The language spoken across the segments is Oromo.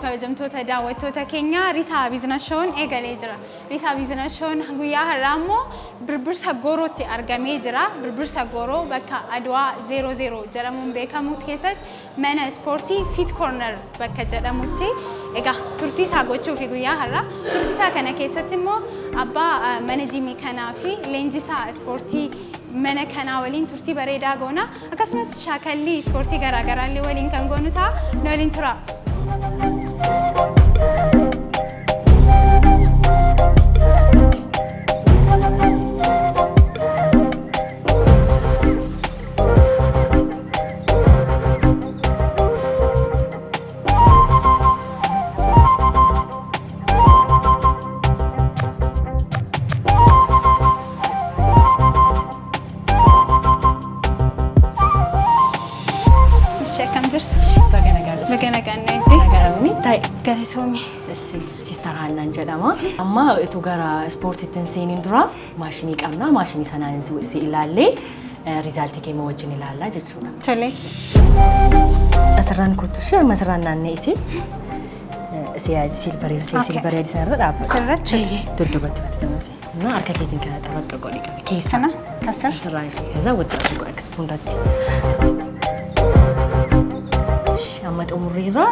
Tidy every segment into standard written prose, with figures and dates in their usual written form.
kabajamtoota daawwattoota keenya Risaa Business Shown eegalee jira. Risaa Business Shown guyyaa har'aa immoo birbirsa goorootti argamee jira. Birbirsa gooroo bakka Adwaa 00 jedhamuun beekamu keessatti mana ispoortii Fit Corner bakka jedhamutti egaa turtii isaa gochuuf guyyaa har'aa turtii isaa kana keessatti immoo abbaa mana jiimii kanaa fi leenjisaa ispoortii mana kanaa waliin turtii bareedaa goona. Akkasumas shaakalli ispoortii garaagaraa illee waliin kan goonu ta'a. Nu waliin tura. Galatoomii. Sister Hannaan jedhama. Amma itu gara ispoortiitti seeniin dura maashinii qabna. Maashinii sanaan si ilaallee riizaaltii keenya wajjin ilaallaa jechuudha. Tole. Asirraan kuttushee amma asirraan naanneeti. Silvarii adii sanarra dhaabbata. Sirrachu. Dudduubatti bitatamasi. Harka keetiin kana taphatta godhi qabi. Keessana. Asirraan fi kaza wajjin godha fuundatti. Amma xumurriirraa.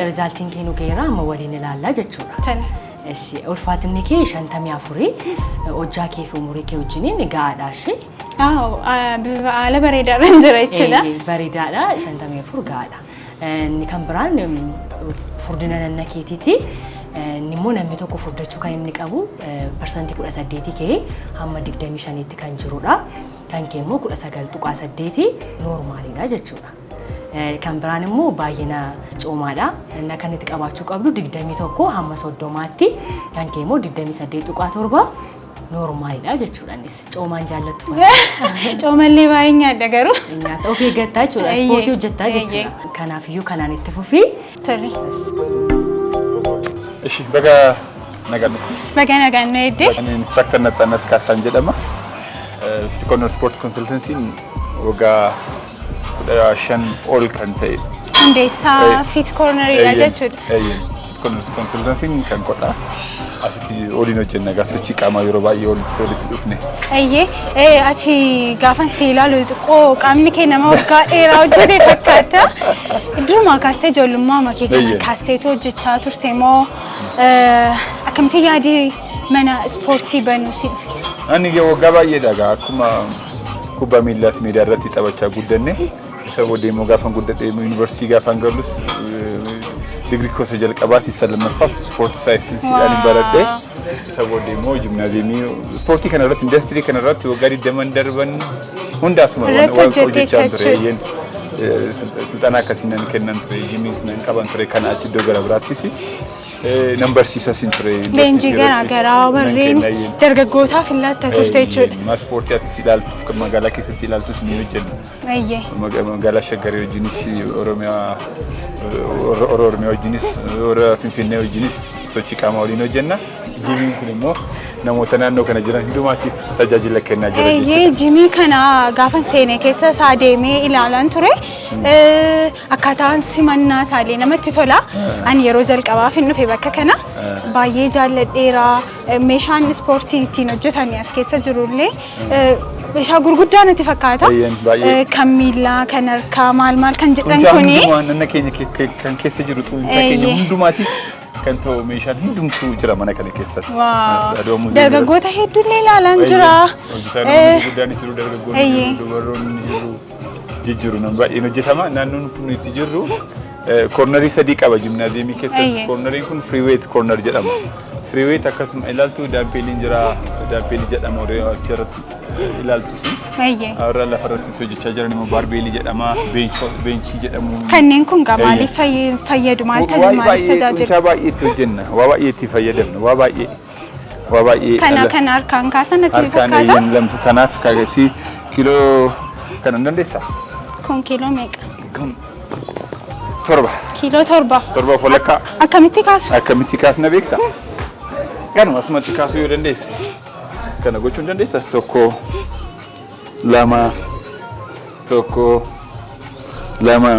Riizaaltiin keenya geera amma waliin ilaallaa jechuudha. Tole. Ulfaatinni kee 54 hojjaa kee fi umurii kee wajjiniin gahaadha ishee. Haala bareedaadhaan jira jechuudha. Bareedaadha 54 gahaadha. Inni kan biraan furdina nanna keetiiti. Inni immoo namni tokko furdachuu kan inni qabu parsantii 18 kee hamma 25tti kan jirudha. Kan kee immoo 19.8 noormaaliidha jechuudha. Kan biraan immoo baay'ina coomaadha. Inni kan itti qabaachuu qabdu 21 hamma 30tti. Kan kee immoo 28.7 noormaaliidha jechuudha. Innis coomaan jaallattu. Coomallee baay'ee nyaadha garuu. Nyaata of eeggattaa jechuudha. Ispoortii hojjettaa jechuudha. Kanaafiyyuu kanaan itti fufii. Tole. Ishi baga nagannutti. Baga nagannu eddee. Ani instructor Natsaannat Kaasaan jedhama. Fit Corner Sport Consultancy waggaa 15 ol kan ta'e. Hundeessaa Fit Corneridha jechuudha. Fit Corner Consultancy kan godha. Asitti waliin hojjenna sochii qaamaa yeroo baay'ee walitti dhufne. Ati gaafan si ilaalu xiqqoo qaamni kee nama waggaa dheeraa hojjete fakkaata. Durumaa kaastee ijoollummaa makee kana kaasteetu hojjechaa turte moo akkamitti yaadi mana ispoortii banuu siif? Ani waggaa baay'eedha akkuma kubbaa miillaas miidiyaa irratti taphachaa guddanne. Isa booddee immoo gaafan guddadhee yuunivarsiitii gaafan galus digrii kosa jalqabaati isa lammaffaa ispoortii saayinsiidhaan baradhee isa booddee immoo jiimnaaziyeemii ispoortii kana irratti industirii kana irratti waggaa 20 darban hundaasuma waan hojjechaa ture. Silxana akkasiin nan kennan ture jiimiis nan qaban ture kana achi iddoo gara biraattis nan barsiisaa sin ture. Leenjii garaagaraa warreen dargaggootaaf illaatta turte jechuudha. Ispoortii ati ilaaltuuf kan magaalaa keessatti ilaaltus ni hojjenna. Magaalaa Shaggarii wajjinis Oromiyaa wajjinis Finfinnee wajjinis sochii qaamaa waliin hojjenna. Jiimiin kun immoo namoota naannoo kana jiran hundumaatiif tajaajila kennaa jira jechuudha. Jiimii kana gaafan seenee keessa isaa deemee ilaalan ture. Akkaataan simannaa isaallee namatti tola. Ani yeroo jalqabaaf hin dhufe bakka kana baay'ee jaalladheera. Meeshaan ispoortii ittiin hojjetan as keessa jirullee meeshaa gurguddaa natti fakkaata. Kan miillaa, kan harkaa, maal kan jedhan kuni. Naanna keenya kan keessa jiru xuuncaa keenya hundumaatiif kan ta'u meeshaan hundumtuu jira mana kana keessatti. Dargaggoota hedduullee ilaalan jira. Guddaanis jiru dargaggoonni dubaroonni jiru jijjiiru nan baay'een hojjetama. Naannoon kun itti jirru koornarii sadii qaba jiimnaaziyeemii keessatti. Koornariin kun free weight corner jedhama. Free weight akkasuma ilaaltu daampeeliin jira. Daampeelii jedhama achirratti ilaaltu sun. Irra lafarratti hojjechaa jiran immoo baarbeelii jedhama. Beenchii jedhamu. Kanneen kun maaliif fayyadu? Maaliif tajaajilu? Meeshaa baay'eetti hojjenna. Waa baay'eetti fayyadamna. Waa baay'ee. Kana harkaan kaasan natti fakkaata. Kanaaf kaagasi kiiloo kana dandeessaa? Kun kiiloo meeqa? Torba. Kiiloo torba. Torba walakkaa. Akkamitti kaasu? Akkamitti kaasna beektaa? Kan asumatti kaasuu yoo dandeesse. Kana gochuun dandeessa. Tokko lama tokko lama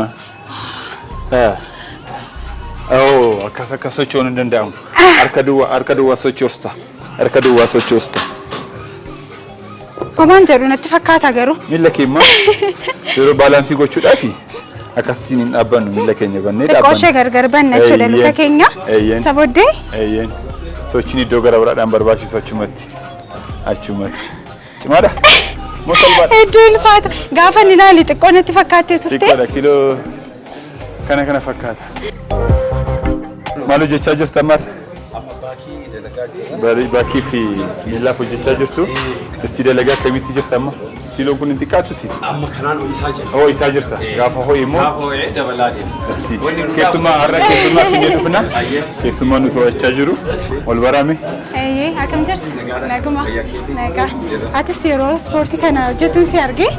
akkas sochoon hin danda'amu. Harka duwwaa sochoosta. Harka duwwaa sochoosta. Homaan jedhu natti fakkaata garuu. Miila keemmaa yeroo baalaansii gochuudhaaf akkasiin hin dhaabbannu miila keenya bannee dhaabbannu. Xiqqooshee gargar banna jechuudha luka keenya. Sabooddee. Sochiin iddoo gara biraadhaan barbaachisu achumatti. Cimaadha. Hedduu ulfaata. Gaafa ni ilaali xiqqoo natti fakkaattee turte. Xiqqoodha kiloo kana fakkaata. Maal hojjechaa jirta amma? Baakii fi miilaaf hojjechaa jirtu. Isti dalagaa akkamitti jirta amma? Kiloon kun hin xiqqaatu si? Amma kanaan ho'isaa jira. Ho'isaa jirta. Gaafa ho'i immoo? Gaafa ho'i dabalaa deema. Keessumaa har'a keessumaa finyee dhufna. Keessumaa nu to'achaa jiru. Ol baraame. Akkam jirta? Naguma. Nagaa. Atis yeroo ispoortii kana hojjetuun si argee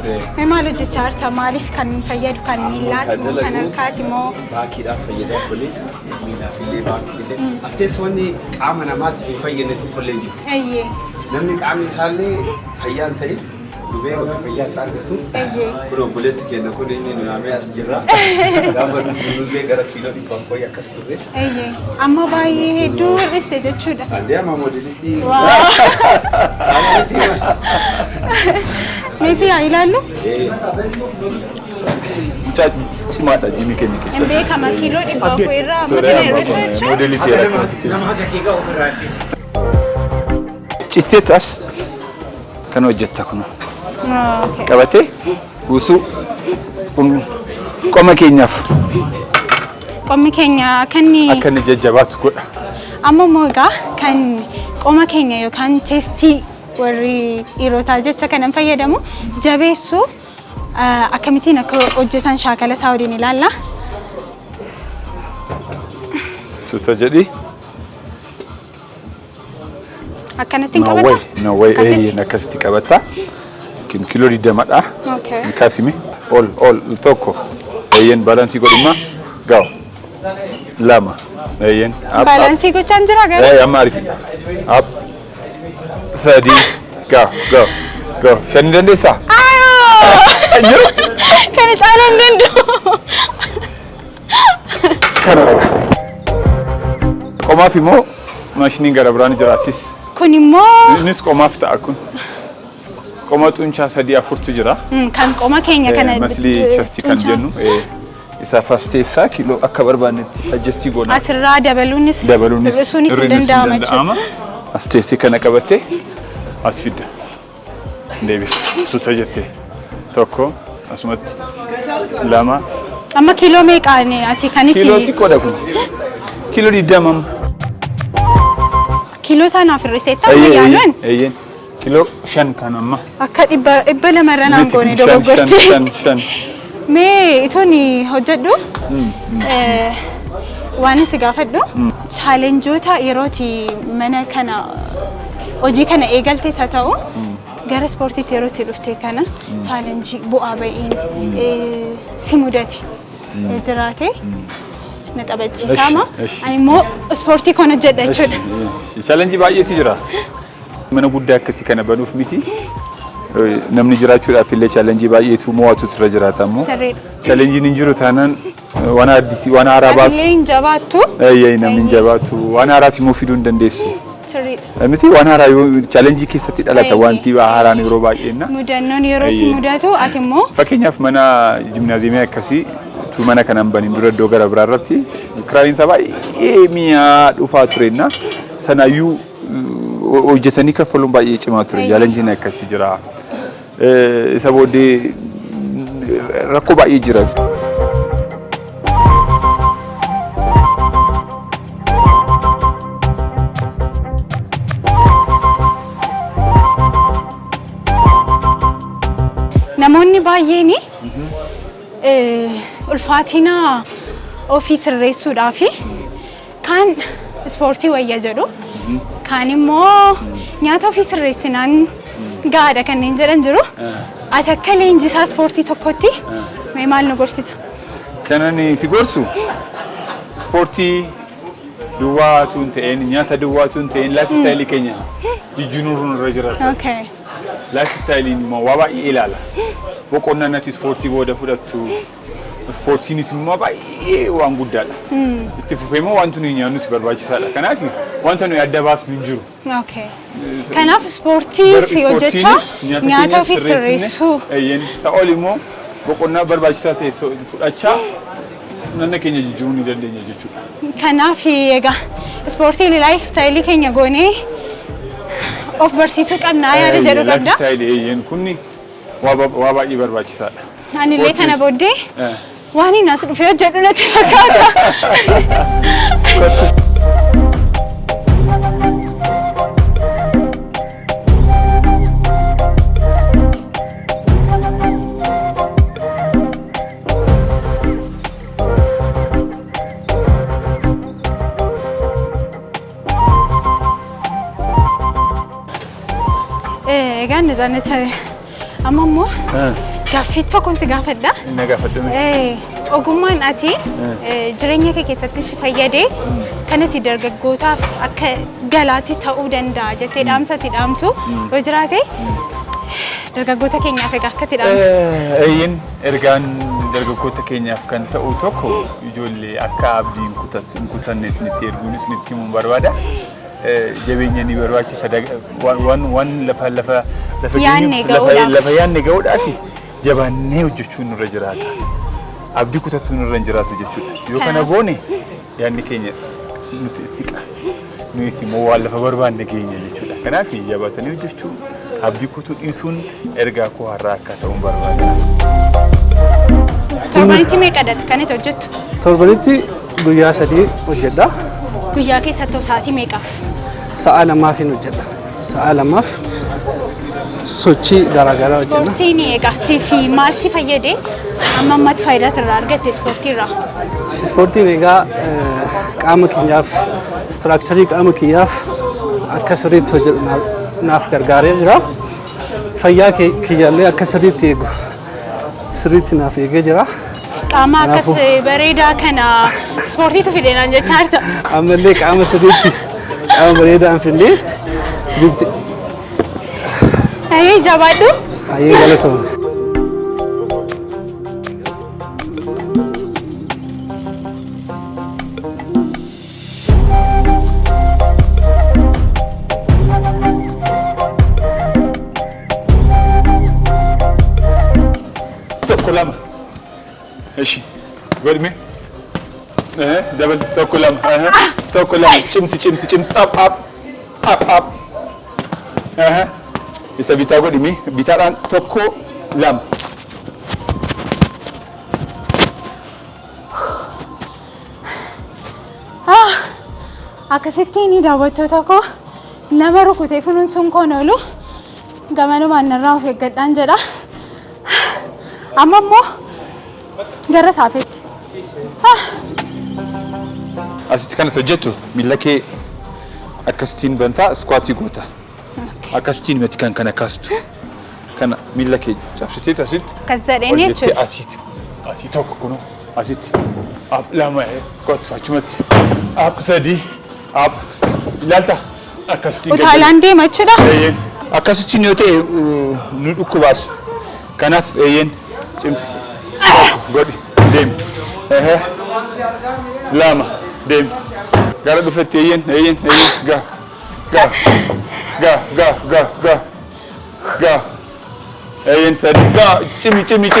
maal hojjechaa jirta? Maaliif kan fayyadu kan miilaati moo kan harkaati moo? Baakiidhaaf fayyadaa tolee miilaaf illee baakii illee. As keessa wanni qaama namaatiif hin fayyadne tokkollee jiru. Namni qaamni isaallee fayyaan ta'e dubee bakka fayyaatti argatu. Kun obboleessi keenya kun inni nuyaamee as jirra. Gaafa nullee gara kiiloo dhibbaaf ho'i akkas turre. Amma baay'ee hedduu hir'iste jechuudha. Adee amma moodelistii. Meesii haa ilaallu. Cimaadha jimii keenya keessa. Hin beekama kiiloo dhibbaaf irraa amma hir'ise jechuudha. Moodelii ta'e. Nama haqa ofirraa hir'ise. Cisteet as kan hojjetta kun. Qabatee buusuu qoma keenyaaf. Qommi keenya akka inni jajjabaatu godha. Amma immoo egaa kan qoma keenya yookaan chestii warri dhiirotaa jecha kanan fayyadamu jabeessuu akkamittiin akka hojjetan shaakala isaa waliin ilaalla. Suuta jedhi. Akkanattiin qabata? No way. Akkasitti qabata. Kiiloo 20dha. Kaasimi. Ol tokko. Baalaansii godhimma. Gaaw. Lama. Baalaansii gochaan jira gara? Amma ariifidha. Sadii. Gaaw. Shanii dandeessaa? Kana caalaa hin danda'u. Qomaaf immoo maashiniin gara biraan jiraatis. Kun immoo innis qomaaf ta'a kun. Qoma xunchaa 3-4tu jira. Kan qoma keenya kana maslii chestii kan jennu isa fasteessaa kiiloo akka barbaannetti adjustii goona. Asirraa dabaluunis hir'isuunis danda'ama jechuudha. Asteessi kana qabattee as fidda. Deebistu suuta jettee tokko asumatti lama. Amma kiiloo meeqaan ati kaniti? Kiiloo xiqqoodha kun. Kiiloo 20. Kiiloo sanaaf hir'iseetta amma yaaluun? Kiiloo 5 kan amma. Akka dhibba lamarra naan goone dogoggorti. 5. Mee itoon hojjedhu waan si gaafadhu chaalenjoota yerooti mana kana hojii kana eegaltees haa ta'u gara ispoortiitti yerootti dhufte kana chaalenjii bu'aa ba'iin si mudate jiraate na taphachiisaama. Ani immoo ispoortii kana hojjedha jechuudha. Chaalenjii baay'eetu jira. Mana guddaa akkasii kana banuuf miti. Namni jiraachuudhaaf illee chaalenjii baay'eetu mo'atutu irra jiraata immoo. Chaalenjiin hin jiru taanaan waan addisi waan haaraa baatu. Illee hin jabaattu. Namni hin jabaatu waan haaraas immoo fiduu hin dandeessu. Miti waan haaraa chaalenjii keessatti dhalata wanti haaraan yeroo baay'eenna. Mudannoon yeroo si mudatu ati immoo. Fakkeenyaaf mana jimnaaziyeemii akkasii tu mana kanaan baniin dura iddoo gara biraa irratti kiraayiin isaa baay'ee mi'aa dhufaa turenna sanaayyuu hojjetanii kaffaluun baay'ee cimaa ture chaalenjiin akkasii jira. Isa booddee rakkoo baay'ee jira. Namoonni baay'een ulfaatina ofii sirreessuudhaaf kan ispoortii wayya jedhu kan immoo nyaata ofii sirreessinaan gaadha kanneen jedhan jiru. Ati akka leenjisaa ispoortii tokkotti mee maal nu gorsita? Kanan si gorsu ispoortii duwwaatuun ta'een nyaata duwwaatuun ta'een lifestyle keenya jijjiiruun irra jira. Okay. Lifestyle immoo waa baay'ee ilaala. Boqonnaan ati ispoortii booda fudhattu ispoortiinis immoo baay'ee waan guddaadha. Itti fufee immoo wanti nuyi nyaannu si barbaachisaadha. Kanaaf wanta nuyi adda baasnu hin jiru. Okay. Kanaaf ispoortii si hojjechaa nyaata ofii sirreessuu. Sa'ool immoo boqonnaa barbaachisaa ta'e fudhachaa nanna keenya jijjiiruu ni dandeenya jechuudha. Kanaaf egaa ispoortii lifestyle keenya goonee of barsiisuu qabnaa yaada jedhu qabda. Lifestyle kunni waa baay'ee barbaachisaadha. Ani illee kana booddee waan inni as dhufee hojjedhu natti fakkaata. Egaa nizanete amma immoo gaaffii tokkoon si gaafadha. Inni gaafadhu. Ogummaan ati jireenya kee keessatti si fayyadee kanatti dargaggootaaf akka galaatti ta'uu danda'a jettee dhaamsatti dhaamtu yoo jiraate dargaggoota keenyaaf egaa akkatti dhaamtu. Ergaan dargaggoota keenyaaf kan ta'u tokko ijoollee akka abdii hin kutanneef nitti erguunis nitti himuun barbaada. Jabeenya ni barbaachisa waan lafa yaanne ga'uudhaaf jabaannee hojjechuun nurra jiraata. Abdii kutachuun nurra hin jiraatu jechuudha. Yoo kana goone yaanni keenya nuti siqa. Nuyis immoo waan lafa barbaanne geenya jechuudha. Kanaaf jabaatanii hojjechuun abdii kutuu dhiisuun ergaa koo har'aa akka ta'uun barbaada. Torbanitti meeqadha kan itti hojjettu? Torbanitti guyyaa 3 hojjedha. Guyyaa keessatti sa'aatii meeqaaf? Sa'a 2 hojjedha. Sa'a 2 sochii garaagaraa hojjedha. Ispoortiin egaa siif maal si fayyade? Amma ammatti faayidaa irraa argatte ispoortiirraa? Ispoortiin egaa qaama keenyaaf istiraakcharii qaama keenyaaf akka sirriitti hojjedhu naaf gargaaree jira. Fayyaa kiyyaallee akka sirriitti eegu sirriitti naaf eegee jira. Qaama akkas bareedaa kana ispoortiitu fide naan jechaa jirta. Ammallee qaama sirriitti qaama bareedaa fidee sirriitti. Ayyee jabaadhu. Ayyee galatoomne. Lama. Eshi. Godme. Double tokko lama. Tokko lama. Chimsi. Up. Isa bitaa godhimi. Bitaadhaan tokko lama. Akkasittiin daawwattoota koo nama rukutee funuun sun koon oolu gamanumaan narraa of eeggadhaan jedha. Amma immoo gara saafetti. Asitti kanatti hojjettu miila kee akkasittiin bantaa iskootii goota. Akkasittiin miti kan kana kaastu. Kana miila kee cabsitee asitti. Akkas jedheen jechuudha. Asitti. Asii tokko kunoo asitti. Lama kottu achumatti. Sadii. Ilaalta akkasittiin. Utaalaan deema jechuudha. Akkasittiin yoo ta'e nu dhukkubaas. Kanaaf cimsi. Godhi deemi. Lama deemi. Gara dhufetti ga.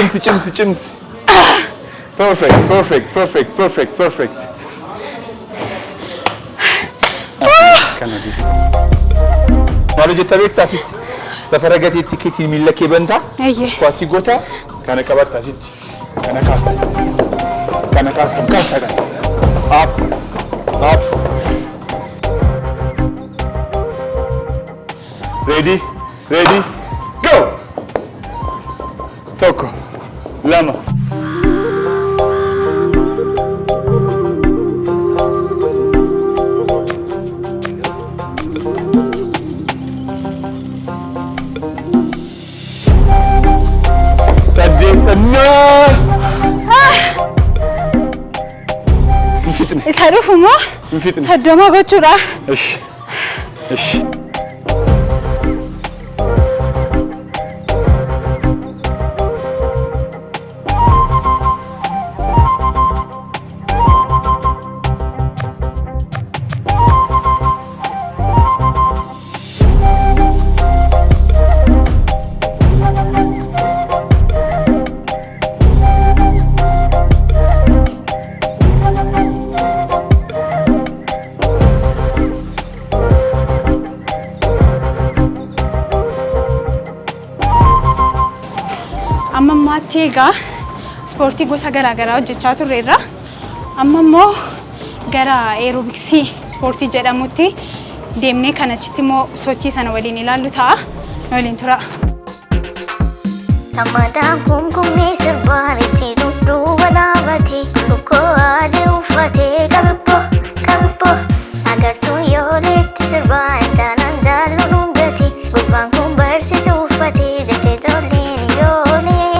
Sadi cimsi. Perfect. Maal hojjetta beektaa asitti? Safara gateetti keetiin miila kee bantaa. Iskootii goota kana qabatta asitti. Kana kaasta. Up. Ready, go! Tokko, lama. Tarufumo. Soddoma gochuudha. Ish. Tiga sporti gosa garaagaraa hojjechaa turreerra. Amma immoo gara aerobiksii sportii jedhamutti deemnee kan achitti immoo sochii sana waliin ilaallu ta'a. Waliin tura. Tamadaan kumkumee sirbaanitti dudduuba dhaabatee lukkoo adii uffatee qabibboo agartuu yooleetti sirbaa intaanaan jaallu dhungate gubbaan kun barsituu uffatee jettee ijoolleen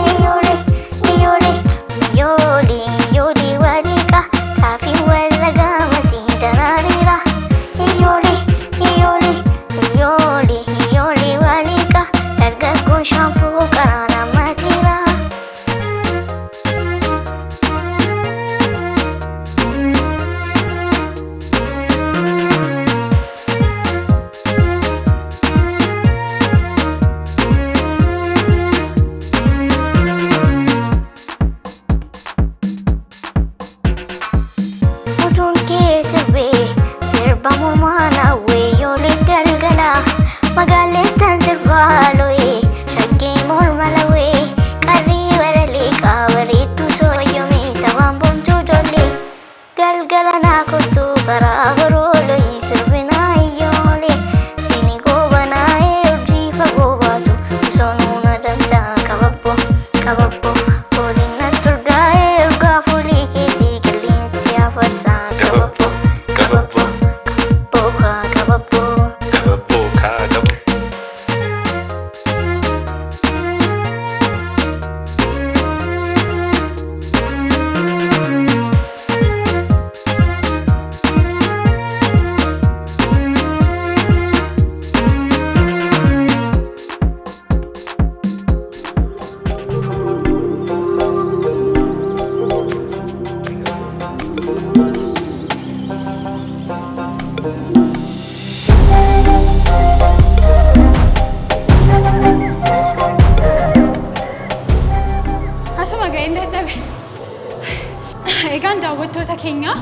daawwattoota keenya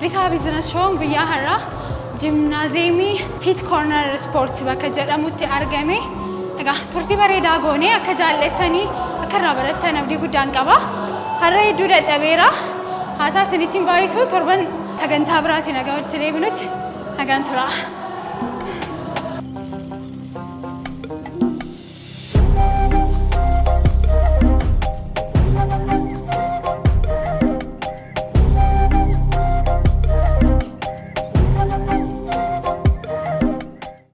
Risaa Business Show guyyaa har'aa Gymnaasiyeemii Fit Corner Sport bakka jedhamutti argame. Egaa turtii bareedaa goonee akka jaallattanii akka irraa barattan abdii guddaan qaba. Har'a hedduu dadhabeera. Haasaa isinitti hin baay'isu torban sagantaa biraatiin nagaa walitti deebinutti nagaan tura.